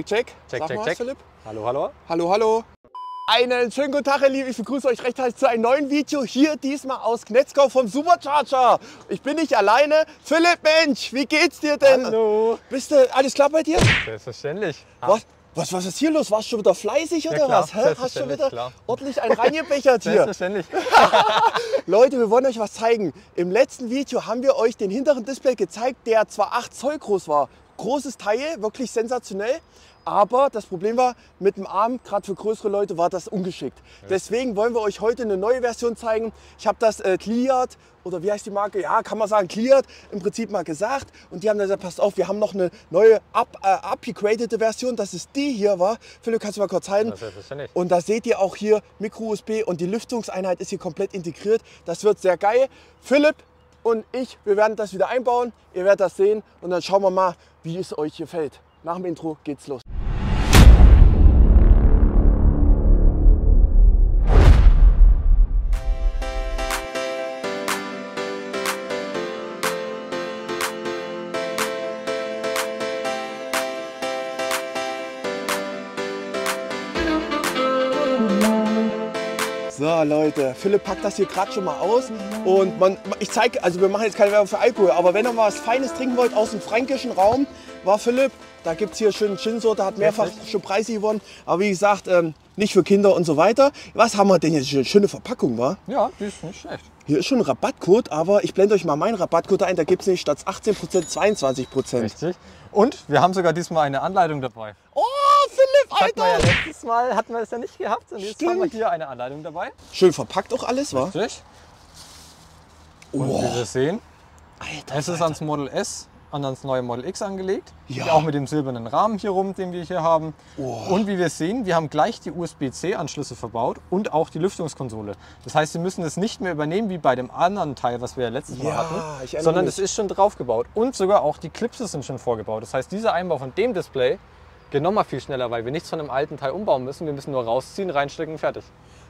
check, check. Check, Sag check, mal check. was, Philipp. Hallo, hallo. Hallo, hallo. Einen schönen guten Tag, ihr Lieben. Ich begrüße euch recht herzlich zu einem neuen Video. Hier diesmal aus Knetzgau vom Supercharger. Ich bin nicht alleine. Philipp, Mensch, wie geht's dir denn? Hallo. Bist du, alles klar bei dir? Selbstverständlich. Was ist hier los? Warst du schon wieder fleißig oder klar, was? Hä? Hast du schon selbstverständlich, wieder klar. ordentlich einen reingebechert hier? Selbstverständlich. Leute, wir wollen euch was zeigen. Im letzten Video haben wir euch den hinteren Display gezeigt, der zwar 8 Zoll groß war. Großes Teil, wirklich sensationell. Aber das Problem war, mit dem Arm, gerade für größere Leute, war das ungeschickt. Deswegen wollen wir euch heute eine neue Version zeigen. Ich habe das Cleared, oder wie heißt die Marke? Ja, kann man sagen, Cleared, im Prinzip mal gesagt. Und die haben gesagt, passt auf, wir haben noch eine neue upgradete Version. Das ist die hier, war. Philipp, kannst du mal kurz halten? Ja, selbstverständlich. Und da seht ihr auch hier Micro-USB und die Lüftungseinheit ist hier komplett integriert. Das wird sehr geil. Philipp und ich, wir werden das wieder einbauen. Ihr werdet das sehen und dann schauen wir mal, wie es euch gefällt. Nach dem Intro geht's los. So Leute, Philipp packt das hier gerade schon mal aus und ich zeige, also wir machen jetzt keine Werbung für Alkohol, aber wenn ihr mal was Feines trinken wollt aus dem fränkischen Raum, war Philipp, da gibt es hier schön Gin-Sorte, hat mehrfach schon Preise gewonnen, aber wie gesagt, nicht für Kinder und so weiter. Was haben wir denn jetzt? Eine schöne Verpackung, wa? Ja, die ist nicht schlecht. Hier ist schon ein Rabattcode, aber ich blende euch mal meinen Rabattcode ein, da gibt es nicht statt 18% 22%. Richtig. Und wir haben sogar diesmal eine Anleitung dabei. Oh, Philipp, Hatten wir ja Alter! letztes Mal hatten wir es ja nicht gehabt und jetzt haben wir hier eine Anleitung dabei. Schön verpackt auch alles, wa? Richtig. Und Oh, wie wir sehen, Alter, es ist ans Model S und ans neue Model X angelegt. Ja. Auch mit dem silbernen Rahmen hier rum, den wir hier haben. Oh. Und wie wir sehen, wir haben gleich die USB-C-Anschlüsse verbaut und auch die Lüftungskonsole. Das heißt, wir müssen es nicht mehr übernehmen wie bei dem anderen Teil, was wir ja letztes Mal Ja, hatten, ich erinnere sondern mich. es ist schon draufgebaut. Und sogar auch die Clipses sind schon vorgebaut. Das heißt, dieser Einbau von dem Display geht nochmal viel schneller, weil wir nichts von einem alten Teil umbauen müssen. Wir müssen nur rausziehen, reinstecken, fertig.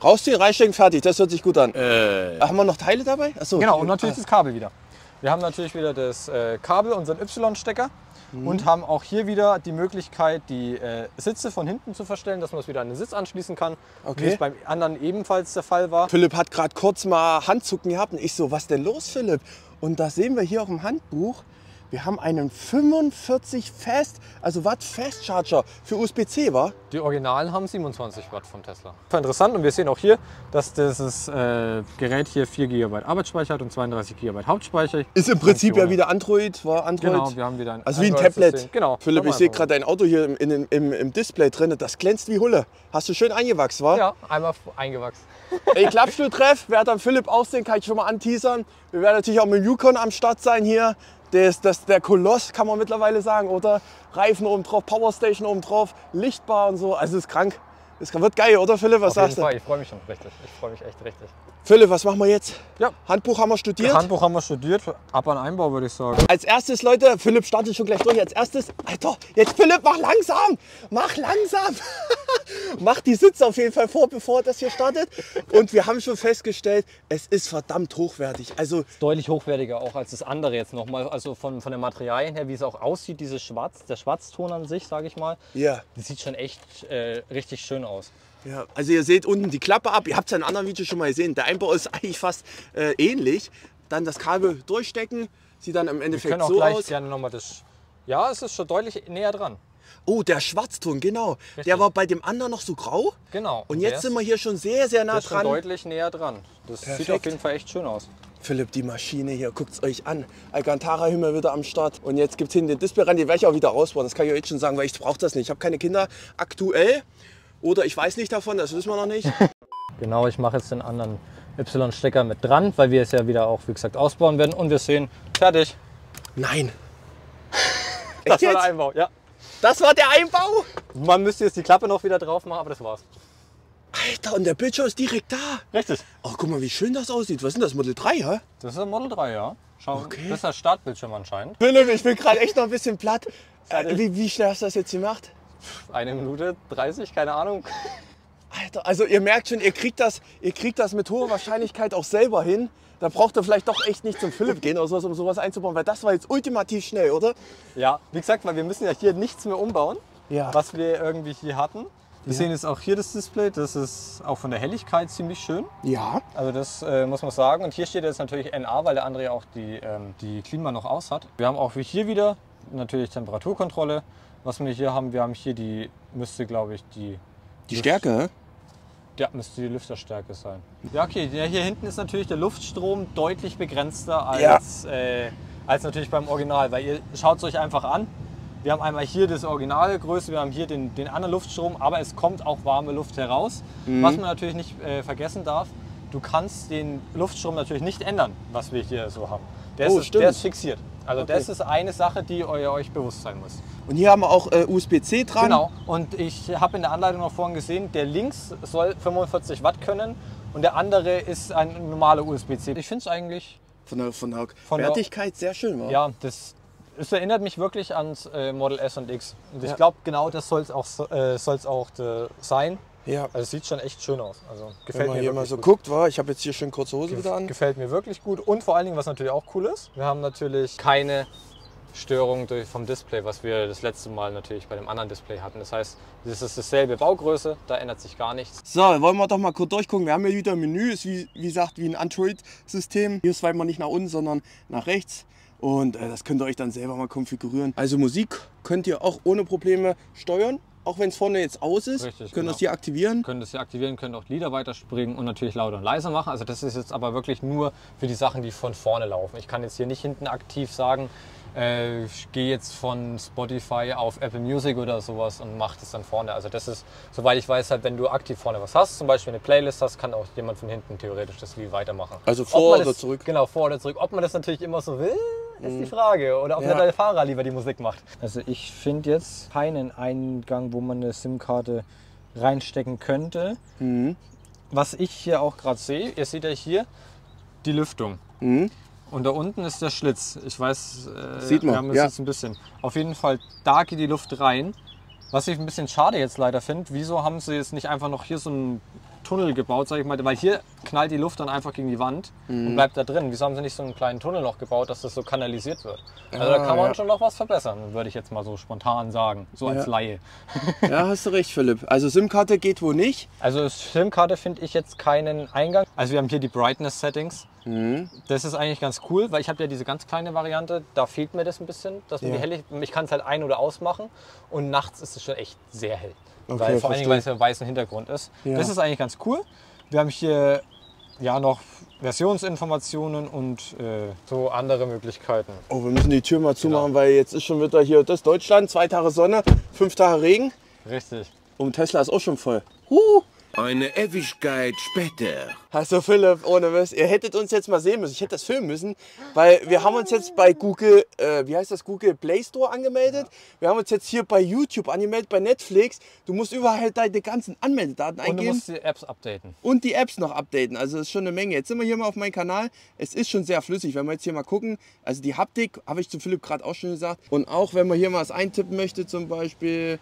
Rausziehen, reinstecken, fertig, das hört sich gut an. Haben wir noch Teile dabei? Achso, Genau, und natürlich das Kabel wieder. Wir haben natürlich wieder das Kabel, unseren Y-Stecker und haben auch hier wieder die Möglichkeit, die Sitze von hinten zu verstellen, dass man es wieder an den Sitz anschließen kann, Okay. wie es beim anderen ebenfalls der Fall war. Philipp hat gerade kurz mal Handzucken gehabt und ich so, was denn los, Philipp? Und da sehen wir hier auch im Handbuch, wir haben einen 45 Watt Fast Charger für USB-C, war? Die Originalen haben 27 Watt von Tesla. Interessant, und wir sehen auch hier, dass dieses Gerät hier 4 GB Arbeitsspeicher hat und 32 GB Hauptspeicher. Ist im Prinzip ja Funktionen. wieder Android, war Android. Genau, wir haben wieder ein Also wie ein Android-System. Tablet. Genau. Philipp, ich Kann man sehe einfach gerade dein Auto hier im Display drin, das glänzt wie Hulle. Hast du schön eingewachsen, wa? Ja, einmal eingewachsen. Ey, Klappstuhltreff, wer dann Philipp aussehen, kann ich schon mal anteasern. Wir werden natürlich auch mit dem Yukon am Start sein hier. Der Koloss, kann man mittlerweile sagen, oder? Reifen oben drauf, Powerstation oben drauf, Lichtbar und so. Also ist krank. Das wird geil, oder Philipp? Was Auf jeden sagst du? Fall, ich freue mich schon richtig. Ich freue mich echt richtig. Philipp, was machen wir jetzt? Ja. Handbuch haben wir studiert. Handbuch haben wir studiert, ab an Einbau würde ich sagen. Als erstes, Leute, Philipp startet schon gleich durch. Als erstes, Alter, jetzt Philipp, mach langsam! Mach langsam! Mach die Sitze auf jeden Fall vor, bevor das hier startet. Und wir haben schon festgestellt, es ist verdammt hochwertig. Also, Deutlich hochwertiger auch als das andere jetzt nochmal. Also von den Materialien her, wie es auch aussieht, dieses der Schwarzton an sich, sage ich mal. ja. Das sieht schon echt richtig schön aus. Ja, also ihr seht unten die Klappe ab. Ihr habt es ja in anderen Videos schon mal gesehen. Der Einbau ist eigentlich fast ähnlich. Dann das Kabel durchstecken. Sieht dann im Wir Endeffekt können auch so gleich aus. gerne nochmal das... Ja, es ist schon deutlich näher dran. Oh, der Schwarzton, genau. Der Richtig. war bei dem anderen noch so grau. Genau. Und der jetzt ist- sind wir hier schon sehr, sehr nah der ist schon dran. deutlich näher dran. Das sieht Perfekt. auf jeden Fall echt schön aus. Philipp, die Maschine hier, guckt es euch an. Alcantara-Himmel wieder am Start. Und jetzt gibt es hinten den Display ran, den werde ich auch wieder rausbauen. Das kann ich euch jetzt schon sagen, weil ich brauche das nicht. Ich habe keine Kinder aktuell. Oder ich weiß nicht davon, das wissen wir noch nicht. Genau, ich mache jetzt den anderen Y-Stecker mit dran, weil wir es ja wieder auch, wie gesagt, ausbauen werden. Und wir sehen, fertig. Nein. Das Echt war der jetzt? Einbau, ja. Das war der Einbau? Man müsste jetzt die Klappe noch wieder drauf machen, aber das war's. Alter, und der Bildschirm ist direkt da. Richtig. Oh, guck mal, wie schön das aussieht. Was ist denn das, Model 3, hä? Das ist ein Model 3, ja. Schau, Okay. das ist der Startbildschirm anscheinend. Philipp, ich bin gerade echt noch ein bisschen platt. Wie schnell hast du das jetzt gemacht? 1 Minute 30, keine Ahnung. Alter, also ihr merkt schon, ihr kriegt das mit hoher Wahrscheinlichkeit auch selber hin. Da braucht ihr vielleicht doch echt nicht zum Philipp gehen oder sowas, um sowas einzubauen, weil das war jetzt ultimativ schnell, oder? Ja, wie gesagt, weil wir müssen ja hier nichts mehr umbauen. Ja. was wir irgendwie hier hatten. Wir sehen jetzt auch hier das Display, das ist auch von der Helligkeit ziemlich schön. Ja. Also das muss man sagen. Und hier steht jetzt natürlich NA, weil der André auch die Klima noch aus hat. Wir haben auch wie hier wieder natürlich Temperaturkontrolle. Was wir hier haben die, müsste glaube ich die Stärke? Ja, müsste die Lüfterstärke sein. Ja, okay, ja, hier hinten ist natürlich der Luftstrom deutlich begrenzter als natürlich beim Original, weil ihr schaut es euch einfach an. Wir haben einmal hier das Originalgröße, wir haben hier den anderen Luftstrom, aber es kommt auch warme Luft heraus. Was man natürlich nicht vergessen darf, du kannst den Luftstrom natürlich nicht ändern, was wir hier so haben. Der ist fixiert. Also das ist eine Sache, die euch bewusst sein muss. Und hier haben wir auch USB-C dran. Genau. Und ich habe in der Anleitung noch vorhin gesehen, der links soll 45 Watt können und der andere ist ein normaler USB-C. Ich finde es eigentlich Von der Wertigkeit sehr schön, wa? Ja, das erinnert mich wirklich ans Model S und X. Und ich glaube, genau das soll es auch sein. Ja. Also es sieht schon echt schön aus. Also gefällt Wenn man mir hier wirklich mal so gut. guckt, war, ich habe jetzt hier schön kurze Hose wieder an. Gefällt mir wirklich gut. Und vor allen Dingen, was natürlich auch cool ist, wir haben natürlich keine Störung vom Display, was wir das letzte Mal natürlich bei dem anderen Display hatten. Das heißt, das ist dasselbe Baugröße, da ändert sich gar nichts. So, wollen wir doch mal kurz durchgucken. Wir haben hier wieder ein Menü, ist wie gesagt wie ein Android-System. Hier swipen wir nicht nach unten, sondern nach rechts. Und das könnt ihr euch dann selber mal konfigurieren. Also Musik könnt ihr auch ohne Probleme steuern. Auch wenn es vorne jetzt aus ist, Richtig, könnt ihr genau. das hier aktivieren. Können das hier aktivieren, können auch Lieder weiterspringen und natürlich lauter und leiser machen. Also das ist jetzt aber wirklich nur für die Sachen, die von vorne laufen. Ich kann jetzt hier nicht hinten aktiv sagen, ich gehe jetzt von Spotify auf Apple Music oder sowas und mache das dann vorne. Also das ist, soweit ich weiß, halt, wenn du aktiv vorne was hast, zum Beispiel eine Playlist hast, kann auch jemand von hinten theoretisch das Lied weitermachen. Also vor oder zurück? Genau, vor oder zurück. Ob man das natürlich immer so will, ist die Frage. Oder ob der Fahrer lieber die Musik macht. Also ich finde jetzt keinen Eingang, wo man eine SIM-Karte reinstecken könnte. Was ich hier auch gerade sehe, ihr seht ja hier die Lüftung. Und da unten ist der Schlitz. Ich weiß, sieht man, man sieht es ein bisschen. Auf jeden Fall, da geht die Luft rein. Was ich ein bisschen schade jetzt leider finde, wieso haben sie jetzt nicht einfach noch hier so einen Tunnel gebaut, sage ich mal, weil hier knallt die Luft dann einfach gegen die Wand und bleibt da drin. Wieso haben sie nicht so einen kleinen Tunnel noch gebaut, dass das so kanalisiert wird? Also da kann man schon noch was verbessern, würde ich jetzt mal so spontan sagen, so als Laie. Ja, hast du recht, Philipp. Also SIM-Karte geht wohl nicht. Also SIM-Karte finde ich jetzt keinen Eingang. Also wir haben hier die Brightness-Settings. Das ist eigentlich ganz cool, weil ich habe ja diese ganz kleine Variante, da fehlt mir das ein bisschen, dass man die helle, ich kann es halt ein- oder ausmachen und nachts ist es schon echt sehr hell. Okay, Weil, vor allen Dingen, weil es ja weißen Hintergrund ist. Ja. Das ist eigentlich ganz cool. Wir haben hier ja noch Versionsinformationen und so andere Möglichkeiten. Oh, wir müssen die Tür mal zumachen, weil jetzt ist schon wieder hier das Deutschland, 2 Tage Sonne, 5 Tage Regen Richtig. und Tesla ist auch schon voll. Eine Ewigkeit später. Also Philipp, ohne Mist, ihr hättet uns jetzt mal sehen müssen. Ich hätte das filmen müssen, weil wir haben uns jetzt bei Google, Google Play Store angemeldet. Wir haben uns jetzt hier bei YouTube angemeldet, bei Netflix. Du musst überall halt deine ganzen Anmeldedaten Und du eingeben musst die Apps updaten. und die Apps noch updaten. Also das ist schon eine Menge. Jetzt sind wir hier mal auf meinem Kanal. Es ist schon sehr flüssig, wenn wir jetzt hier mal gucken. Also die Haptik, habe ich zu Philipp gerade auch schon gesagt. Und auch wenn man hier mal was eintippen möchte, zum Beispiel,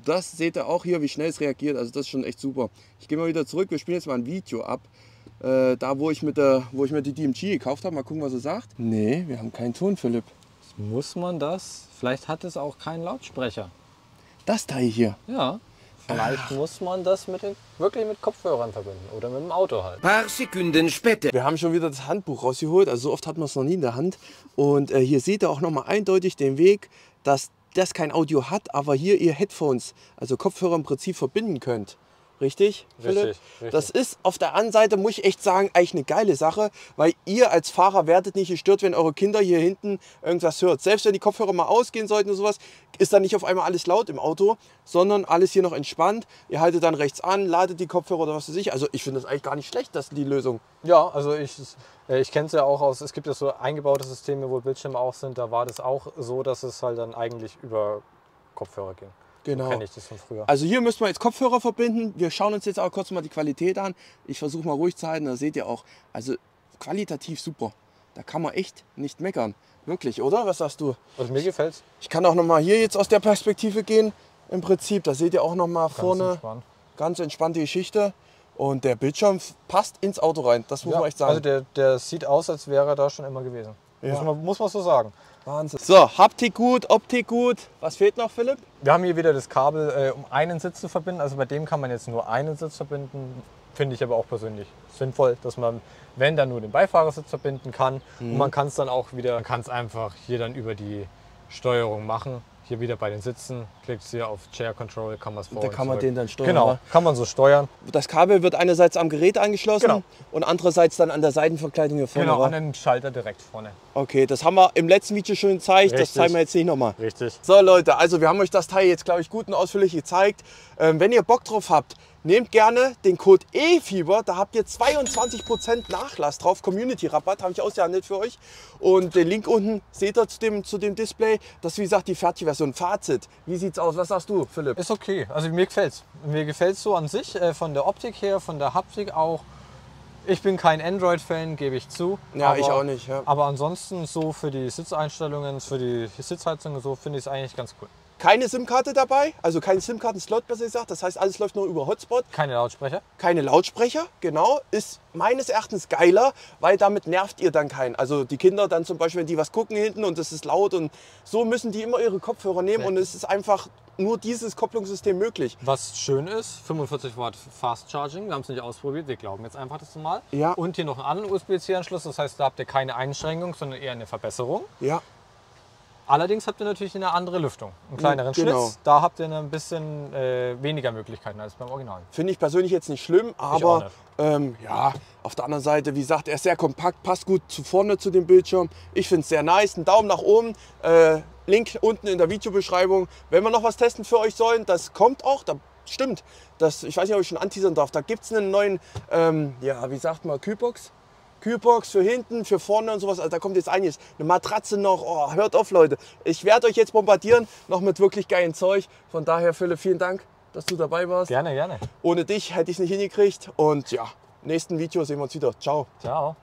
das seht ihr auch hier, wie schnell es reagiert. Also das ist schon echt super. Ich gehe mal wieder zurück. Wir spielen jetzt mal ein Video ab. Da, wo ich mir die DMG gekauft habe. Mal gucken, was er sagt. Nee, wir haben keinen Ton, Philipp. Muss man das? Vielleicht hat es auch keinen Lautsprecher. Das Teil hier. Ja. Vielleicht muss man das wirklich mit Kopfhörern verbinden oder mit dem Auto halt. Paar Sekunden später. Wir haben schon wieder das Handbuch rausgeholt. Also so oft hat man es noch nie in der Hand. Und hier seht ihr auch nochmal eindeutig den Weg, dass das kein Audio hat, aber hier ihr Headphones, also Kopfhörer im Prinzip verbinden könnt. Richtig, Philipp? Richtig. Das ist auf der anderen Seite, muss ich echt sagen, eigentlich eine geile Sache, weil ihr als Fahrer werdet nicht gestört, wenn eure Kinder hier hinten irgendwas hört. Selbst wenn die Kopfhörer mal ausgehen sollten und sowas, ist dann nicht auf einmal alles laut im Auto, sondern alles hier noch entspannt. Ihr haltet dann rechts an, ladet die Kopfhörer oder was weiß ich. Also ich finde das eigentlich gar nicht schlecht, das ist die Lösung. Ja, also ich kenne es ja auch aus, es gibt ja so eingebaute Systeme, wo Bildschirme auch sind, da war das auch so, dass es halt dann eigentlich über Kopfhörer ging. Genau. So kenne ich das von früher. Also hier müssen wir jetzt Kopfhörer verbinden. Wir schauen uns jetzt auch kurz mal die Qualität an. Ich versuche mal ruhig zu halten, da seht ihr auch. Also qualitativ super. Da kann man echt nicht meckern. Wirklich, oder? Was sagst du? Also mir gefällt's. Ich kann auch noch mal hier jetzt aus der Perspektive gehen. Im Prinzip, da seht ihr auch noch mal vorne. Entspannt. Ganz entspannte Geschichte. Und der Bildschirm passt ins Auto rein. Das muss man echt sagen. Also der sieht aus, als wäre er da schon immer gewesen. Ja. Muss man so sagen. Wahnsinn. So, Haptik gut, Optik gut. Was fehlt noch, Philipp? Wir haben hier wieder das Kabel, um einen Sitz zu verbinden. Also bei dem kann man jetzt nur einen Sitz verbinden. Finde ich aber auch persönlich sinnvoll, dass man, wenn dann nur den Beifahrersitz verbinden kann. Und man kann es dann auch wieder, man kann es einfach hier dann über die Steuerung machen. Hier wieder bei den Sitzen, klickt hier auf Chair Control, kann man es vor. Da kann man den dann steuern. Genau, oder? kann man so steuern. Das Kabel wird einerseits am Gerät angeschlossen Genau. und andererseits dann an der Seitenverkleidung hier vorne. Genau, wa? an den Schalter direkt vorne. Okay, das haben wir im letzten Video schon gezeigt, das Richtig. zeigen wir jetzt nicht nochmal. Richtig. So Leute, also wir haben euch das Teil jetzt, glaube ich, gut und ausführlich gezeigt. Wenn ihr Bock drauf habt, nehmt gerne den Code EFieber, da habt ihr 22% Nachlass drauf, Community-Rabatt, habe ich ausgehandelt für euch. Und den Link unten seht ihr zu dem Display. Das ist wie gesagt die fertige Version. Fazit, wie sieht's aus? Was sagst du, Philipp? Ist okay, also mir gefällt's. Mir gefällt's so an sich, von der Optik her, von der Haptik auch. Ich bin kein Android-Fan, gebe ich zu. Ja, aber, ich auch nicht. Ja. Aber ansonsten so für die Sitzeinstellungen, für die Sitzheizung und so finde ich es eigentlich ganz cool. Keine SIM-Karte dabei, also kein SIM-Karten-Slot besser gesagt. Das heißt, alles läuft nur über Hotspot. Keine Lautsprecher. Keine Lautsprecher, genau. Ist meines Erachtens geiler, weil damit nervt ihr dann keinen. Also die Kinder dann zum Beispiel, wenn die was gucken hinten und es ist laut und so, müssen die immer ihre Kopfhörer nehmen und es ist einfach nur dieses Kopplungssystem möglich. Was schön ist, 45 Watt Fast Charging, wir haben es nicht ausprobiert, wir glauben jetzt einfach das mal. Ja. Und hier noch einen anderen USB-C-Anschluss, das heißt, da habt ihr keine Einschränkung, sondern eher eine Verbesserung. Ja. Allerdings habt ihr natürlich eine andere Lüftung, einen kleineren Genau. Schlitz. Da habt ihr ein bisschen weniger Möglichkeiten als beim Original. Finde ich persönlich jetzt nicht schlimm, aber ja, auf der anderen Seite, wie gesagt, er ist sehr kompakt, passt gut vorne zu dem Bildschirm. Ich finde es sehr nice. Einen Daumen nach oben. Link unten in der Videobeschreibung. Wenn wir noch was testen für euch sollen, das kommt auch. Da stimmt. Ich weiß nicht, ob ich schon anteasern darf. Da gibt es einen neuen, ja, wie sagt man, Kühlbox. Kühlbox für hinten, für vorne und sowas. Also da kommt jetzt einiges. Eine Matratze noch. Oh, hört auf, Leute. Ich werde euch jetzt bombardieren, noch mit wirklich geilem Zeug. Von daher, Philipp, vielen Dank, dass du dabei warst. Gerne, gerne. Ohne dich hätte ich es nicht hingekriegt. Und ja, nächsten Video sehen wir uns wieder. Ciao. Ciao.